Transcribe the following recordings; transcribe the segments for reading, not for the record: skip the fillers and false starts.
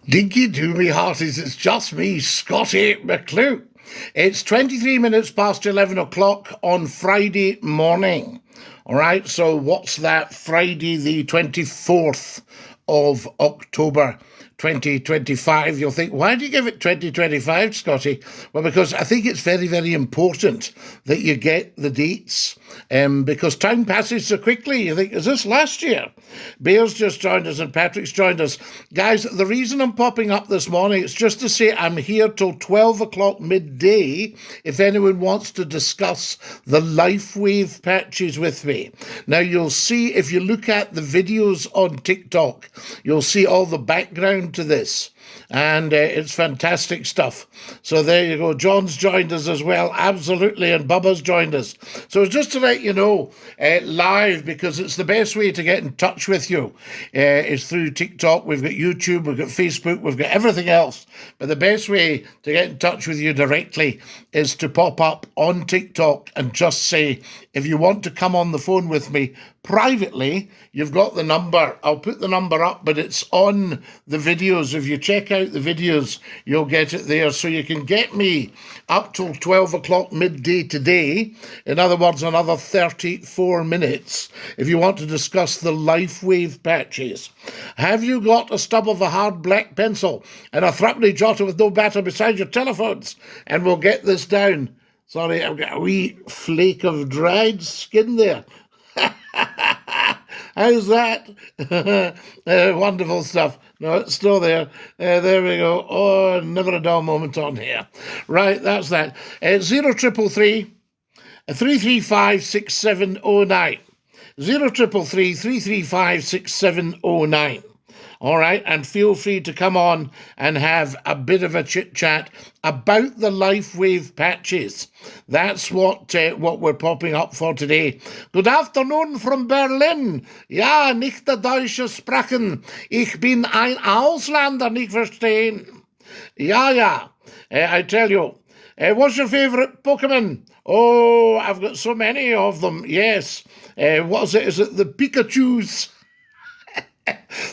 Dinky do me hearties, it's just me, Scotty McClue. It's 23 minutes past 11 o'clock on Friday morning. All right, so what's that? Friday the 24th of October 2025. You'll think, why do you give it 2025, Scotty? Well, because I think it's very, very important that you get the dates, because time passes so quickly. You think, is this last year? Bear's just joined us and Patrick's joined us. Guys, the reason I'm popping up this morning is just to say I'm here till 12 o'clock midday if anyone wants to discuss the LifeWave patches with me. Now, you'll see, if you look at the videos on TikTok, you'll see all the background to this, and it's fantastic stuff. So there you go. John's joined us as well, absolutely, and Bubba's joined us. So it's just to let you know, live, because it's the best way to get in touch with you. Is through TikTok. We've got YouTube, we've got Facebook, we've got everything else, but the best way to get in touch with you directly is to pop up on TikTok and just say, if you want to come on the phone with me privately, you've got the number. I'll put the number up, but it's on the videos. If you check out the videos, you'll get it there. So you can get me up till 12 o'clock midday today. In other words, another 34 minutes if you want to discuss the LifeWave patches. Have you got a stub of a hard black pencil and a threepenny jotter with no batter beside your telephones? And we'll get this down. Sorry, I've got a wee flake of dried skin there. How's that? Wonderful stuff. No, it's still there. There we go. Oh, never a dull moment on here. Right, that's that. 0333 335 6709. 0333 335 6709. All right, and feel free to come on and have a bit of a chit-chat about the LifeWave patches. That's what we're popping up for today. Good afternoon from Berlin. Ja, nicht der deutsche Sprachen. Ich bin ein Ausländer, nicht verstehen. Ja. I tell you. What's your favourite Pokemon? Oh, I've got so many of them, yes. What is it? Is it the Pikachus?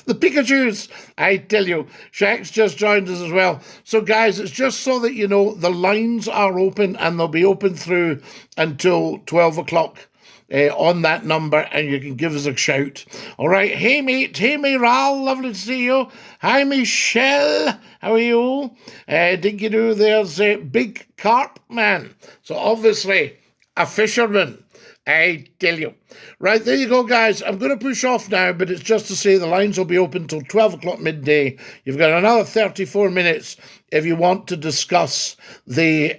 The Pikachus, I tell you. Shaq's just joined us as well. So, guys, it's just so that you know the lines are open, and they'll be open through until 12 o'clock on that number, and you can give us a shout. All right. Hey, mate. Hey, Ral. Lovely to see you. Hi, Michelle. How are you? Dinky Doo, there's Big Carp Man. So, obviously, a fisherman. I tell you. Right, there you go, guys. I'm going to push off now, but it's just to say the lines will be open till 12 o'clock midday. You've got another 34 minutes if you want to discuss the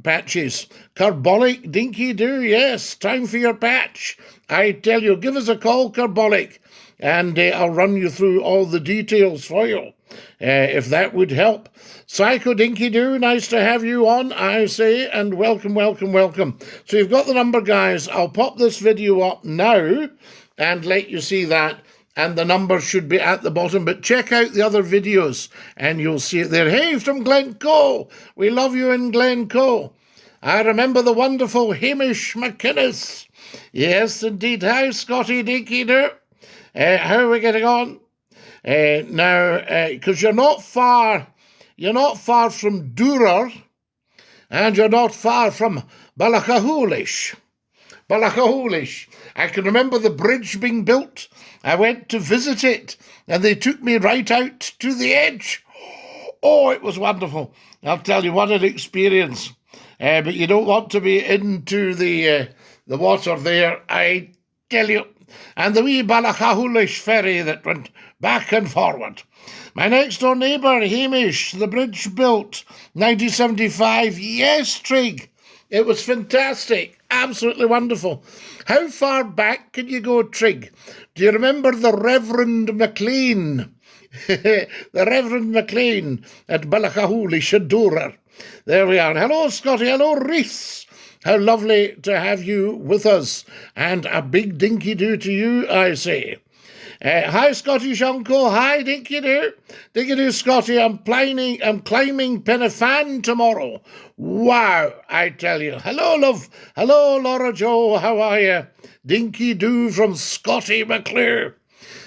patches. Carbolic, Dinky Doo, yes, time for your patch. I tell you, give us a call, Carbolic, and I'll run you through all the details for you, if that would help. Psycho Dinky Doo, nice to have you on, I say, and welcome. So you've got the number, guys. I'll pop this video up now and let you see that, and the number should be at the bottom, but check out the other videos and you'll see it there. Hey, from Glencoe, we love you in Glencoe. I remember the wonderful Hamish McInnes. Yes, indeed. Hi, Scotty Dinky Doo. How are we getting on? Now, because you're not far from Durer, and you're not far from Ballachahoolish. I can remember the bridge being built. I went to visit it, and they took me right out to the edge. Oh, it was wonderful. I'll tell you, what an experience. But you don't want to be into the water there, I tell you. And the wee Ballachahoolish ferry that went back and forward. My next-door neighbour, Hamish, the bridge built, 1975. Yes, Trig, it was fantastic, absolutely wonderful. How far back can you go, Trig? Do you remember the Reverend McLean? The Reverend McLean at Ballachahoolish, Durer. There we are. Hello, Scotty. Hello, Reese. How lovely to have you with us. And a big dinky do to you, I say. Hi, Scottish Uncle. Hi, Dinky Doo. Dinky Doo, Scotty. I'm climbing Penifan tomorrow. Wow, I tell you. Hello, love. Hello, Laura Jo. How are you? Dinky Doo from Scotty McClure.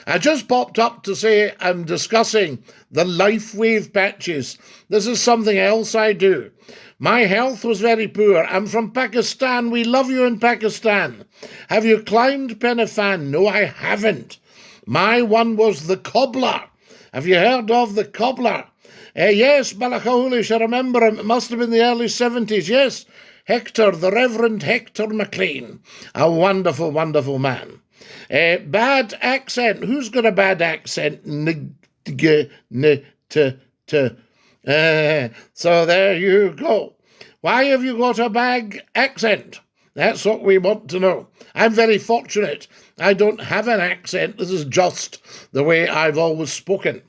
I just popped up to say I'm discussing the Life Wave patches. This is something else I do. My health was very poor. I'm from Pakistan. We love you in Pakistan. Have you climbed Penifan? No, I haven't. My one was the Cobbler. Have you heard of the Cobbler? Yes, Ballacaholish, I remember him. It must have been the early 70s. Yes, Hector, the Reverend Hector McLean. A wonderful, wonderful man. Bad accent. Who's got a bad accent? So there you go. Why have you got a bad accent? That's what we want to know. I'm very fortunate. I don't have an accent. This is just the way I've always spoken.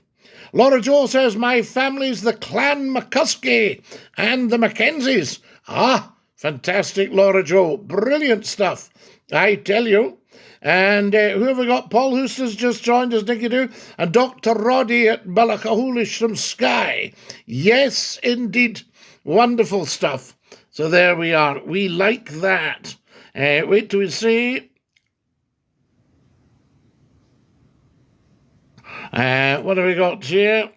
Laura Jo says, my family's the Clan McCuskey and the Mackenzies. Ah, fantastic, Laura Jo. Brilliant stuff, I tell you. And who have we got? Paul Houston's just joined us, Nicky Doo. And Dr. Roddy at Ballacaholish from Skye. Yes, indeed. Wonderful stuff. So there we are. We like that. Wait till we see. What have we got here?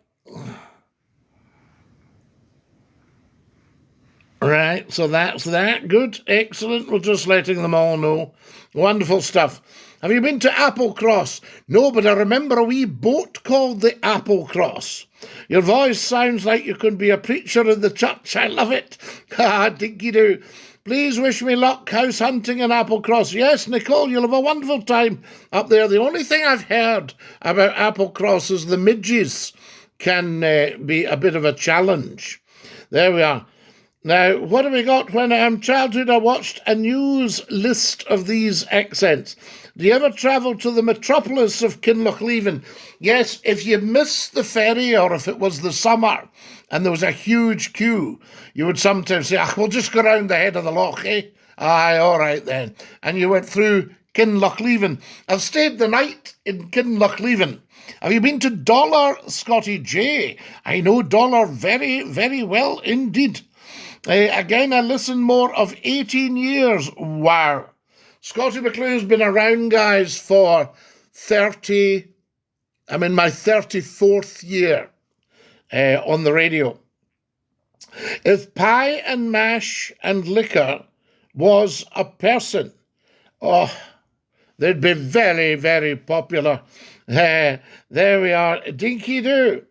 Right, so that's that. Good, excellent. We're just letting them all know. Wonderful stuff. Have you been to Applecross? No, but I remember a wee boat called the Applecross. Your voice sounds like you could be a preacher in the church. I love it. Ah, dinky do. Please wish me luck house hunting in Applecross. Yes, Nicole, you'll have a wonderful time up there. The only thing I've heard about Applecross is the midges can be a bit of a challenge. There we are. Now, what have we got? When I'm childhood, I watched a news list of these accents. Do you ever travel to the metropolis of Kinlochleven? Yes, if you missed the ferry or if it was the summer and there was a huge queue, you would sometimes say, we'll just go round the head of the loch, eh? Aye, all right then. And you went through Kinlochleven. I've stayed the night in Kinlochleven. Have you been to Dollar, Scotty J? I know Dollar very, very well indeed. Again, I listened more of 18 years. Wow. Scotty McClue's been around, guys, for 30... I'm in my 34th year on the radio. If pie and mash and liquor was a person, they'd be very, very popular. There we are. Dinky Doo.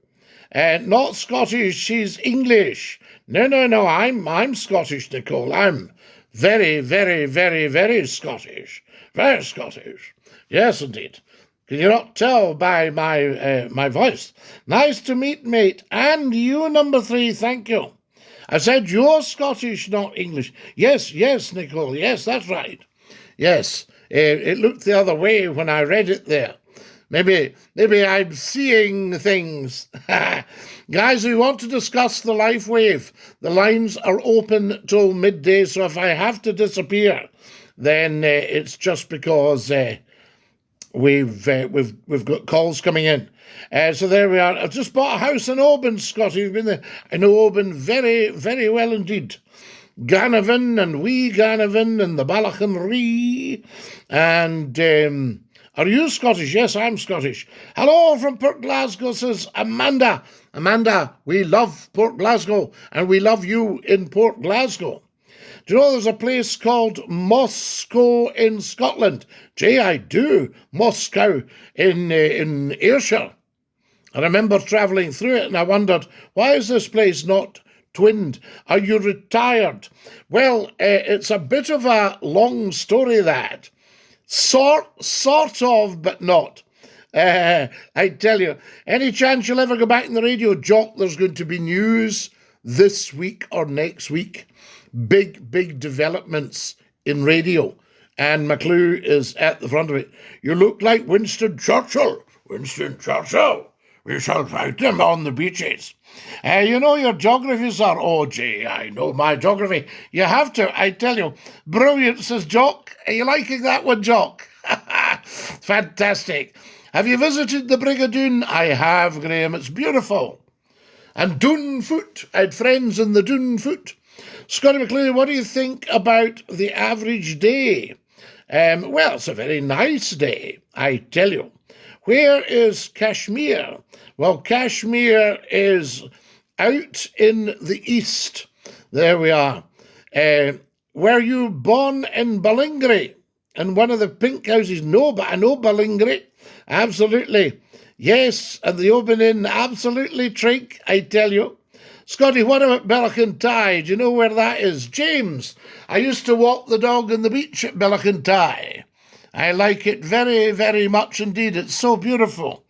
Not Scottish, she's English. No, I'm Scottish, Nicole. I'm very, very, very, very Scottish. Very Scottish. Yes, indeed. Can you not tell by my voice? Nice to meet, mate. And you, number 3, thank you. I said you're Scottish, not English. Yes, Nicole. Yes, that's right. Yes, it looked the other way when I read it there. Maybe I'm seeing things. Guys, we want to discuss the Life Wave. The lines are open till midday, so if I have to disappear, then it's just because we've got calls coming in. So there we are. I've just bought a house in Oban, Scotty. You've been there. I know Oban very, very well indeed. Ganavan and wee Ganavan and the Balachan Ree and... are you Scottish? Yes, I'm Scottish. Hello from Port Glasgow, says Amanda. Amanda, we love Port Glasgow, and we love you in Port Glasgow. Do you know there's a place called Moscow in Scotland? Jay, I do. Moscow in Ayrshire. I remember travelling through it, and I wondered, why is this place not twinned? Are you retired? Well, it's a bit of a long story, that. Sort of, but not. I tell you, any chance you'll ever go back in the radio, Jock, there's going to be news this week or next week. Big developments in radio. And McClue is at the front of it. You look like Winston Churchill. Winston Churchill. We shall fight them on the beaches. You know your geographies are, gee, I know my geography. You have to, I tell you. Brilliant, says Jock. Are you liking that one, Jock? Fantastic. Have you visited the Brigadoon? I have, Graham. It's beautiful. And Doon Foot. I had friends in the Doon Foot. Scotty McLean, what do you think about the average day? Well, it's a very nice day, I tell you. Where is Kashmir? Well, Kashmir is out in the east. There we are. Were you born in Ballingry? In one of the pink houses? No, but I know Ballingry. Absolutely. Yes, and the Open Inn, absolutely trink, I tell you. Scotty, what about Bellacontai? Do you know where that is? James, I used to walk the dog on the beach at Bellacontai. I like it very, very much indeed. It's so beautiful.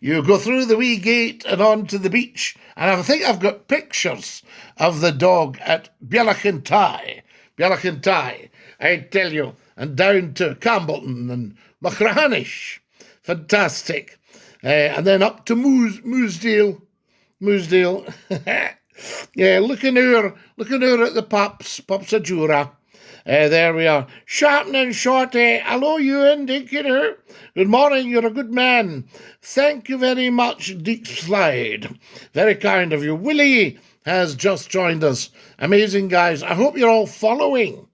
You go through the wee gate and onto the beach, and I think I've got pictures of the dog at Bellacontai. Bellacontai, I tell you, and down to Campbellton and Machrihanish. Fantastic. And then up to Moosdale. Yeah, looking over at the pups of Jura. There we are. Sharpen and Shorty. Hello, Ewan, Dinkin. Good morning, you're a good man. Thank you very much, Deep Slide. Very kind of you. Willie has just joined us. Amazing, guys. I hope you're all following.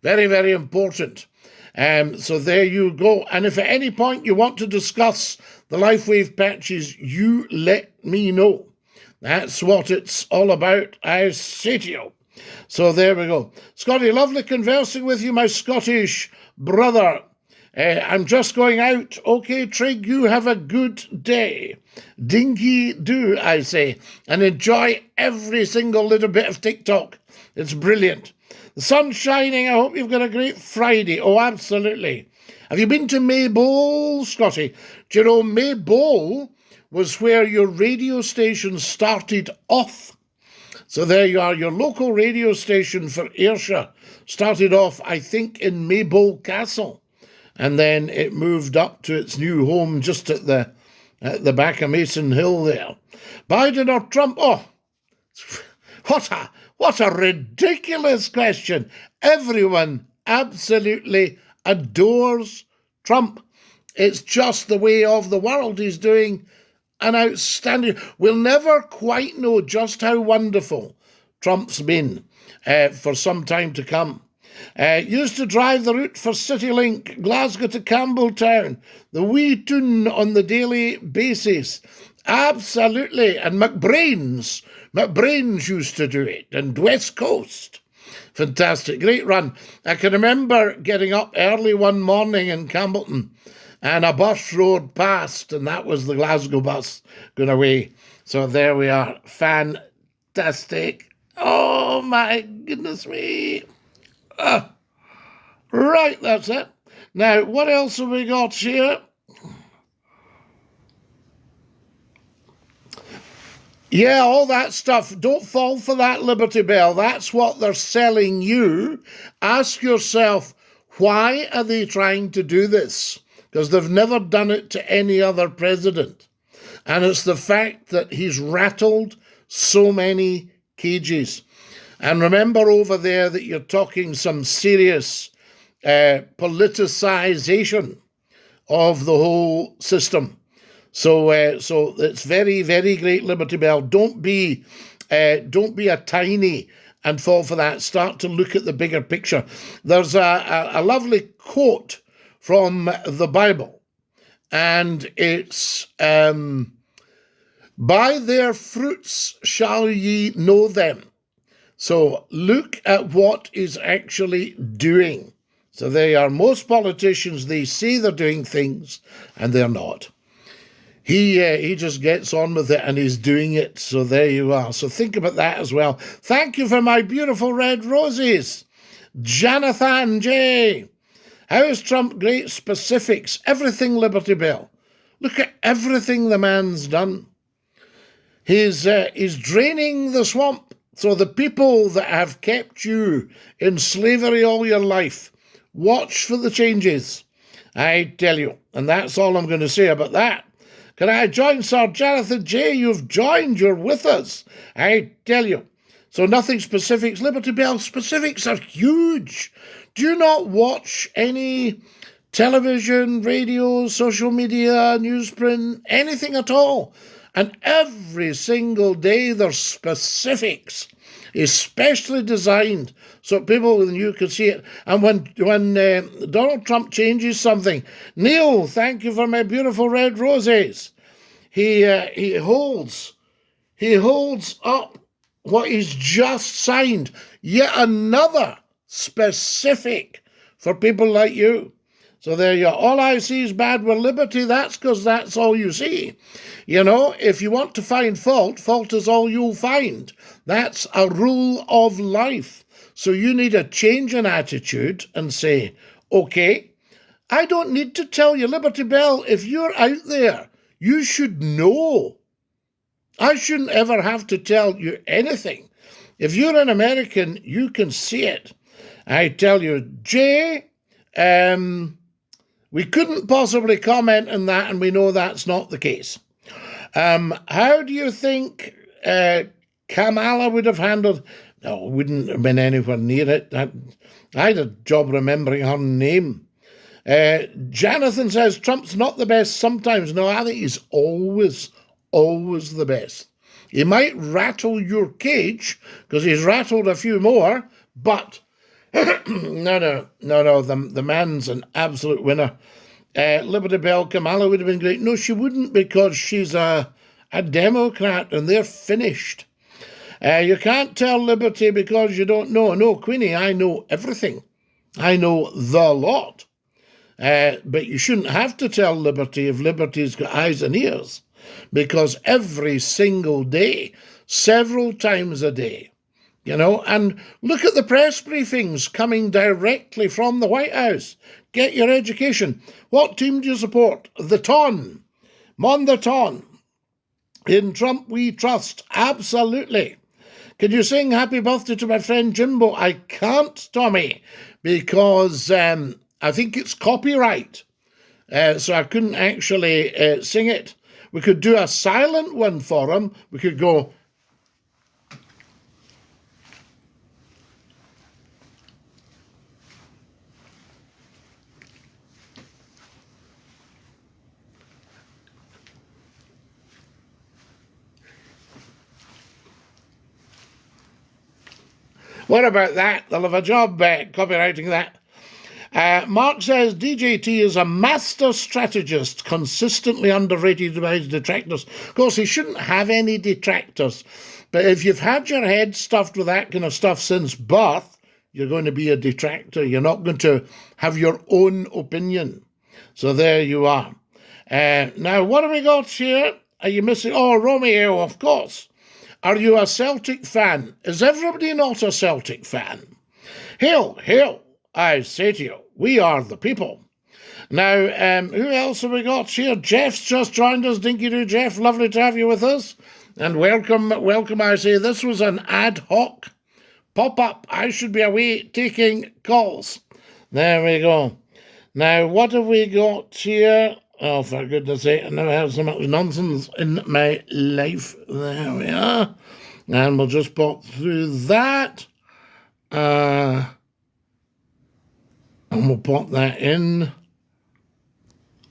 Very, very important. So there you go. And if at any point you want to discuss the LifeWave patches, you let me know. That's what it's all about, I say to you. So there we go. Scotty, lovely conversing with you, my Scottish brother. I'm just going out. Okay, Trig, you have a good day. Dinky do, I say. And enjoy every single little bit of TikTok. It's brilliant. The sun's shining. I hope you've got a great Friday. Oh, absolutely. Have you been to Maybole, Scotty? Do you know Maybole was where your radio station started off? So there you are. Your local radio station for Ayrshire started off, I think, in Maybole Castle. And then it moved up to its new home just at the back of Mason Hill there. Biden or Trump? Oh, what a ridiculous question. Everyone absolutely adores Trump. It's just the way of the world. He's doing an outstanding... We'll never quite know just how wonderful Trump's been for some time to come. Used to drive the route for CityLink, Glasgow to Campbelltown, the wee tune on the daily basis. Absolutely. And McBrains used to do it, and West Coast. Fantastic. Great run. I can remember getting up early one morning in Campbellton, and a bus rode past, and that was the Glasgow bus going away. So there we are. Fantastic. Oh, my goodness me. Right, that's it. Now, what else have we got here? Yeah, all that stuff. Don't fall for that, Liberty Bell. That's what they're selling you. Ask yourself, why are they trying to do this? Because they've never done it to any other president. And it's the fact that he's rattled so many cages. And remember over there that you're talking some serious politicization of the whole system. So it's very, very great, Liberty Bell. Don't be a tiny and fall for that. Start to look at the bigger picture. There's a lovely quote from the Bible, and it's, by their fruits shall ye know them. So look at what is actually doing. So they are, most politicians, they say they're doing things and they're not. He just gets on with it and he's doing it. So there you are. So think about that as well. Thank you for my beautiful red roses. Jonathan J. How is Trump great? Specifics. Everything, Liberty Bell. Look at everything the man's done. He's draining the swamp. So the people that have kept you in slavery all your life, watch for the changes. I tell you. And that's all I'm going to say about that. Can I join Sir Jonathan J? You've joined. You're with us. I tell you. So nothing specifics. Liberty Bell specifics are huge. Do you not watch any television, radio, social media, newsprint, anything at all? And every single day there's specifics. especially designed so people and you can see it. And when Donald Trump changes something, Neil, thank you for my beautiful red roses. He holds up what he's just signed, yet another specific for people like you. So there you are. All I see is bad with liberty. That's because that's all you see. You know, if you want to find fault, fault is all you'll find. That's a rule of life. So you need a change in attitude and say, okay, I don't need to tell you, Liberty Bell, if you're out there, you should know. I shouldn't ever have to tell you anything. If you're an American, you can see it. I tell you, Jay, we couldn't possibly comment on that, and we know that's not the case. How do you think Kamala would have handled? No, wouldn't have been anywhere near it. I had a job remembering her name. Jonathan says Trump's not the best sometimes. No, I think he's always the best. He might rattle your cage, because he's rattled a few more, but no, the man's an absolute winner. Liberty Bell, Kamala would have been great. No, she wouldn't, because she's a Democrat and they're finished. You can't tell Liberty because you don't know. No, Queenie, I know everything. I know the lot. But you shouldn't have to tell Liberty if Liberty's got eyes and ears, because every single day, several times a day, you know, and look at the press briefings coming directly from the White House. Get your education. What team do you support? The Ton. Mon the Ton. In Trump we trust. Absolutely. Can you sing happy birthday to my friend Jimbo? I can't, Tommy, because I think it's copyright. So I couldn't actually sing it. We could do a silent one for him. We could go... What about that? They'll have a job copywriting that. Mark says DJT is a master strategist, consistently underrated by his detractors. Of course, he shouldn't have any detractors. But if you've had your head stuffed with that kind of stuff since birth, you're going to be a detractor. You're not going to have your own opinion. So there you are. Now, what have we got here? Are you missing? Oh, Romeo, of course. Are you a Celtic fan? Is everybody not a Celtic fan? Hail, hail, I say to you, we are the people. Now, who else have we got here? Jeff's just joined us. Dinky-doo, Jeff, lovely to have you with us. And welcome, I say. This was an ad hoc pop-up. I should be away taking calls. There we go. Now, what have we got here? Oh, for goodness sake, I never had so much nonsense in my life. There we are. And we'll just pop through that. And we'll pop that in.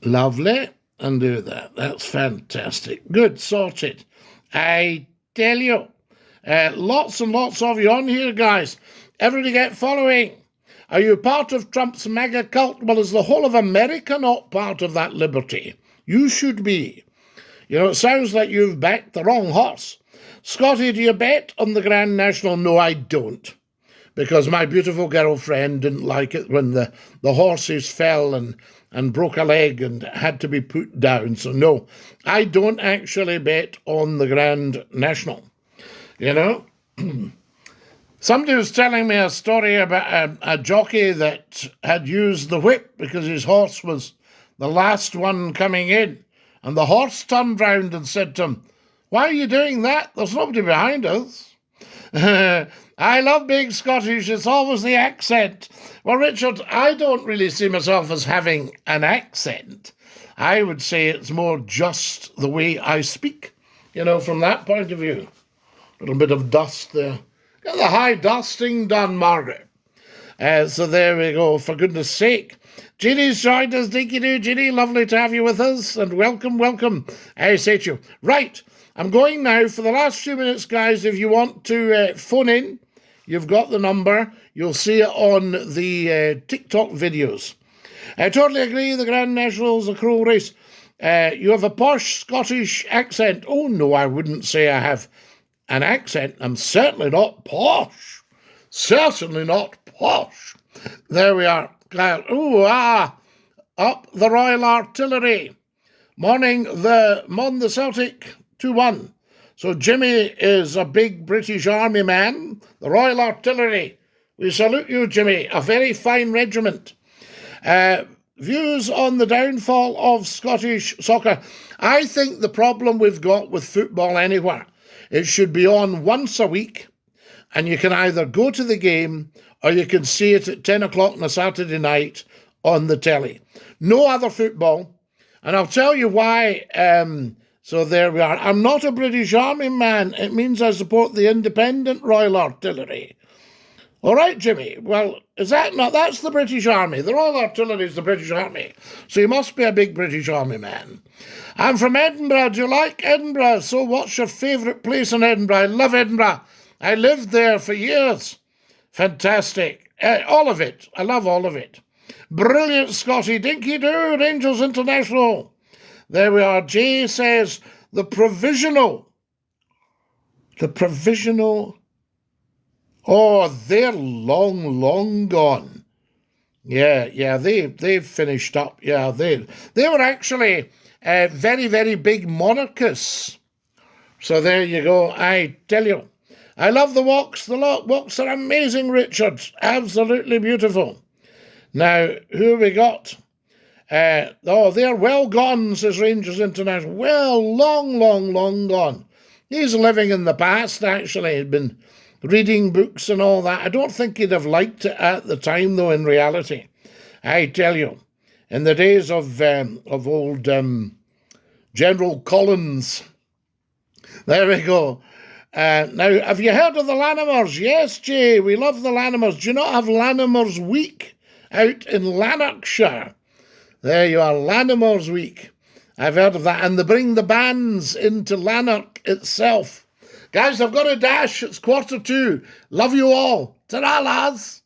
Lovely. And do that. That's fantastic. Good, sorted. I tell you. Lots and lots of you on here, guys. Everybody get following. Are you part of Trump's mega cult? Well, is the whole of America not part of that liberty? You should be. You know, it sounds like you've backed the wrong horse. Scotty, do you bet on the Grand National? No, I don't. Because my beautiful girlfriend didn't like it when the horses fell and broke a leg and had to be put down. So no, I don't actually bet on the Grand National. You know? Somebody was telling me a story about a jockey that had used the whip because his horse was the last one coming in. And the horse turned round and said to him, "Why are you doing that? There's nobody behind us." I love being Scottish. It's always the accent. Well, Richard, I don't really see myself as having an accent. I would say it's more just the way I speak, you know, from that point of view. A little bit of dust there. Get the high dusting done, Margaret. So there we go, for goodness sake. Jeannie's joined us. Dinky do, Jeannie. Lovely to have you with us. And welcome, welcome. I say to you. Right, I'm going now for the last few minutes, guys. If you want to phone in, you've got the number. You'll see it on the TikTok videos. I totally agree. The Grand National's a cruel race. You have a posh Scottish accent. Oh, no, I wouldn't say I have an accent. I'm certainly not posh. Certainly not posh. There we are. Ooh, up the Royal Artillery. Mon the Celtic 2-1. So Jimmy is a big British Army man. The Royal Artillery. We salute you, Jimmy. A very fine regiment. Views on the downfall of Scottish soccer. I think the problem we've got with football anywhere, it should be on once a week, and you can either go to the game or you can see it at 10 o'clock on a Saturday night on the telly. No other football. And I'll tell you why. So there we are. I'm not a British Army man. It means I support the independent Royal Artillery. All right, Jimmy. Well, is that not? That's the British Army. The Royal Artillery is the British Army. So you must be a big British Army man. I'm from Edinburgh. Do you like Edinburgh? So what's your favourite place in Edinburgh? I love Edinburgh. I lived there for years. Fantastic. All of it. I love all of it. Brilliant, Scotty. Dinky do. Rangers International. There we are. Jay says the provisional. The provisional. Oh, they're long, long gone. Yeah, they've finished up. Yeah, they were actually very, very big monarchists. So there you go. I tell you, I love the walks. The walks are amazing, Richard. Absolutely beautiful. Now, who have we got? They're well gone, says Rangers International. Well, long, long, long gone. He's living in the past, actually. He'd been reading books and all that. I don't think he'd have liked it at the time, though, in reality. I tell you, in the days of old General Collins. There we go. Now, have you heard of the Lanimers? Yes, Jay, we love the Lanimers. Do you not have Lanimers Week out in Lanarkshire? There you are, Lanimers Week. I've heard of that. And they bring the bands into Lanark itself. Guys, I've got a dash. It's 1:45. Love you all. Ta-ra, lads.